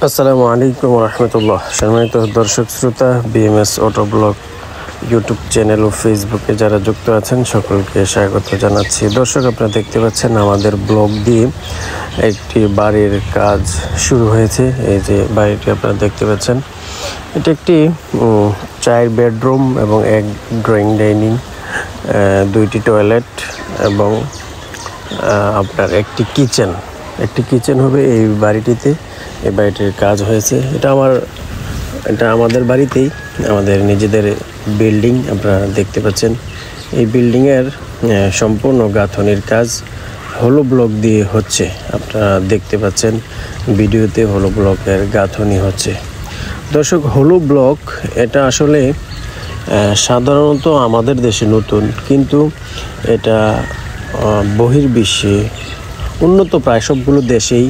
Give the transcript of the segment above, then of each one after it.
আসসালামু আলাইকুম রহমতুল্লাহ। সম্মানিত দর্শক শ্রোতা, BMS auto blog YouTube channel ও ফেসবুকে যারা যুক্ত আছেন সকলকে স্বাগত জানাচ্ছি। দর্শক, আপনারা দেখতে পাচ্ছেন আমাদের ব্লগ দিয়ে একটি বাড়ির কাজ শুরু হয়েছে। এই যে বাড়িটি আপনারা দেখতে পাচ্ছেন, এটি একটি 4 বেডরুম এবং 1 ড্রয়িং ডাইনিং, 2টি টয়লেট এবং আপনার একটি কিচেন হবে এই বাড়িটিতে। এই বাড়িটির কাজ হয়েছে। এটা আমাদের বাড়িতেই, আমাদের নিজেদের বিল্ডিং। আপনারা দেখতে পাচ্ছেন এই বিল্ডিংয়ের সম্পূর্ণ গাঁথনির কাজ হলো ব্লক দিয়ে হচ্ছে। আপনারা দেখতে পাচ্ছেন ভিডিওতে হলো ব্লকের গাঁথনি হচ্ছে। দর্শক, হলো ব্লক এটা আসলে সাধারণত আমাদের দেশে নতুন, কিন্তু এটা বহির্বিশ্বে উন্নত প্রায় সবগুলো দেশেই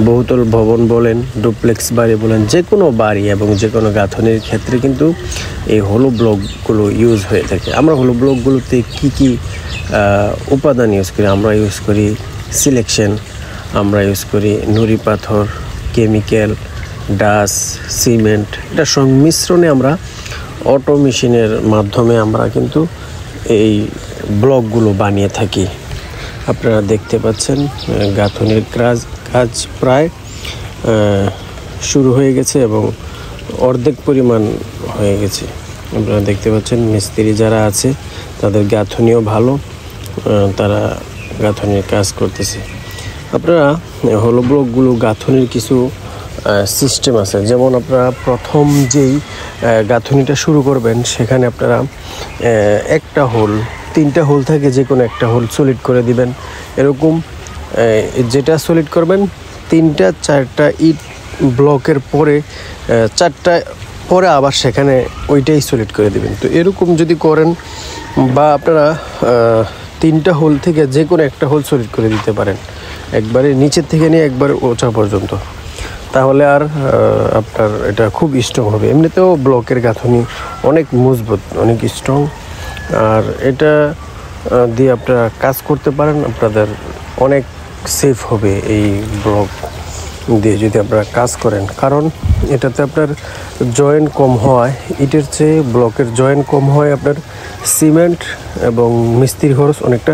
বহুতল ভবন বলেন, ডুপ্লেক্স বাড়ি বলেন, যে কোনো বাড়ি এবং যে কোনো গাঁথনির ক্ষেত্রে কিন্তু এই হলো ব্লকগুলো ইউজ হয়ে থাকে। আমরা হলো ব্লকগুলোতে কী উপাদান ইউজ করি? আমরা ইউজ করি সিলেকশন, আমরা ইউজ করি নুড়ি পাথর, কেমিক্যাল, ডাস্ট, সিমেন্ট। এটা সংমিশ্রণে আমরা অটো মেশিনের মাধ্যমে আমরা কিন্তু এই ব্লকগুলো বানিয়ে থাকি। আপনারা দেখতে পাচ্ছেন গাঁথনির কাজ প্রায় শুরু হয়ে গেছে এবং অর্ধেক পরিমাণ হয়ে গেছে। আপনারা দেখতে পাচ্ছেন মিস্ত্রি যারা আছে তাদের গাঁথনিও ভালো, তারা গাঁথনির কাজ করতেছে। আপনারা হলো ব্লকগুলো গাঁথনির কিছু সিস্টেম আছে। যেমন আপনারা প্রথম যেই গাঁথনিটা শুরু করবেন সেখানে আপনারা একটা হোল, 3টা হোল থাকে, যে কোনো একটা হোল সলিড করে দিবেন। এরকম যেটা সলিড করবেন 3টা 4টা ইট ব্লকের পরে 4টা পরে আবার সেখানে ওইটাই সলিড করে দিবেন। তো এরকম যদি করেন, বা আপনারা 3টা হোল থেকে যে কোনো একটা হোল সলিড করে দিতে পারেন, একবারে নিচের থেকে নিয়ে একবারে ওচা পর্যন্ত, তাহলে আর আপনার এটা খুব স্ট্রং হবে। এমনিতেও ব্লকের গাঁথনি অনেক মজবুত, অনেক স্ট্রং, আর এটা দিয়ে আপনারা কাজ করতে পারেন। আপনাদের অনেক সেফ হবে এই ব্লক দিয়ে যদি আপনারা কাজ করেন, কারণ এটাতে আপনার জয়েন্ট কম হয়, ইটের চেয়ে ব্লকের জয়েন্ট কম হয়। আপনার সিমেন্ট এবং মিস্ত্রি খরচ অনেকটা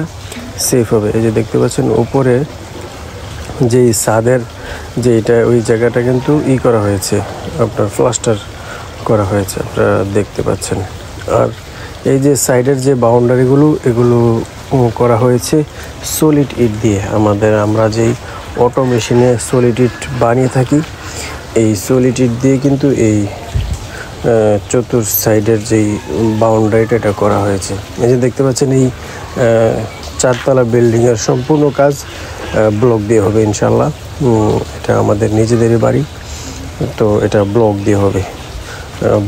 সেফ হবে। এই যে দেখতে পাচ্ছেন উপরে যেই ছাদের যে এটা, ওই জায়গাটা কিন্তু করা হয়েছে, আপনার প্লাস্টার করা হয়েছে, আপনারা দেখতে পাচ্ছেন। আর এই যে সাইডের যে বাউন্ডারিগুলো, এগুলো করা হয়েছে সলিড ইট দিয়ে। আমরা যেই অটো মেশিনে সলিড ইট বানিয়ে থাকি, এই সলিড ইট দিয়ে কিন্তু এই চতুর সাইডের যেই বাউন্ডারিটা এটা করা হয়েছে। এই যে দেখতে পাচ্ছেন এই 4তলা বিল্ডিংয়ের সম্পূর্ণ কাজ ব্লক দিয়ে হবে ইনশাল্লাহ। এটা আমাদের নিজেদেরই বাড়ি, তো এটা ব্লক দিয়ে হবে।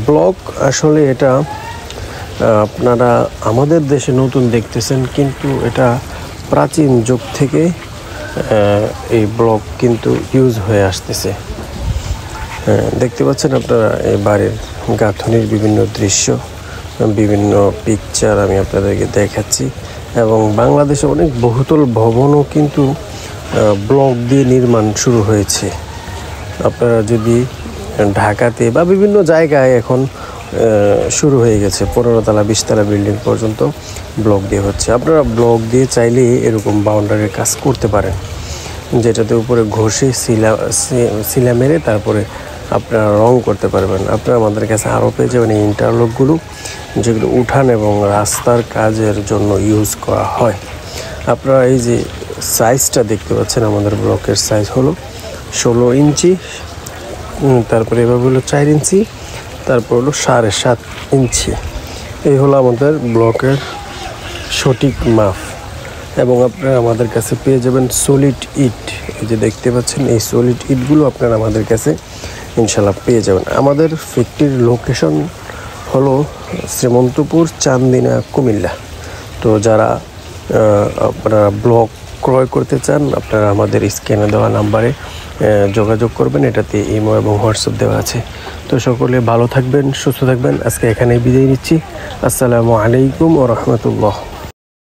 ব্লক আসলে এটা আপনারা আমাদের দেশে নতুন দেখতেছেন, কিন্তু এটা প্রাচীন যুগ থেকে এই ব্লক কিন্তু ইউজ হয়ে আসতেছে। দেখতে পাচ্ছেন আপনারা এই বাড়ির গাঁথনির বিভিন্ন দৃশ্য, বিভিন্ন পিকচার আমি আপনাদেরকে দেখাচ্ছি। এবং বাংলাদেশে অনেক বহুতল ভবনও কিন্তু ব্লক দিয়ে নির্মাণ শুরু হয়েছে। আপনারা যদি ঢাকাতে বা বিভিন্ন জায়গায় এখন শুরু হয়ে গেছে, 15তলা 20তলা বিল্ডিং পর্যন্ত ব্লক দিয়ে হচ্ছে। আপনারা ব্লক দিয়ে চাইলে এরকম বাউন্ডারির কাজ করতে পারেন, যেটাতে উপরে ঘষে শিলা মেরে তারপরে আপনারা রং করতে পারবেন। আপনারা আমাদের কাছে আরও পেয়ে যাবেন এই ইন্টারলকগুলো, যেগুলো উঠান এবং রাস্তার কাজের জন্য ইউজ করা হয়। আপনারা এই যে সাইজটা দেখতে পাচ্ছেন, আমাদের ব্লকের সাইজ হলো 16 ইঞ্চি, তারপরে এভাবে হলো 4 ইঞ্চি, তারপর হলো 7.5 ইঞ্চি। এই হলো আমাদের ব্লকের সঠিক মাপ। এবং আপনারা আমাদের কাছে পেয়ে যাবেন সলিড ইট। এই যে দেখতে পাচ্ছেন এই সলিড ইটগুলো আপনারা আমাদের কাছে ইনশাল্লাহ পেয়ে যাবেন। আমাদের ফ্যাক্টরির লোকেশন হলো শ্রীমন্তপুর, চান্দিনা, কুমিল্লা। তো যারা আপনারা ব্লক ক্রয় করতে চান, আপনারা আমাদের স্ক্রিনে দেওয়া নাম্বারে যোগাযোগ করবেন। এটাতে ইমো এবং হোয়াটসঅ্যাপ দেওয়া আছে। তো সকলে ভালো থাকবেন, সুস্থ থাকবেন। আজকে এখানেই বিদায় নিচ্ছি। আসসালামু আলাইকুম ওয়া রাহমাতুল্লাহ।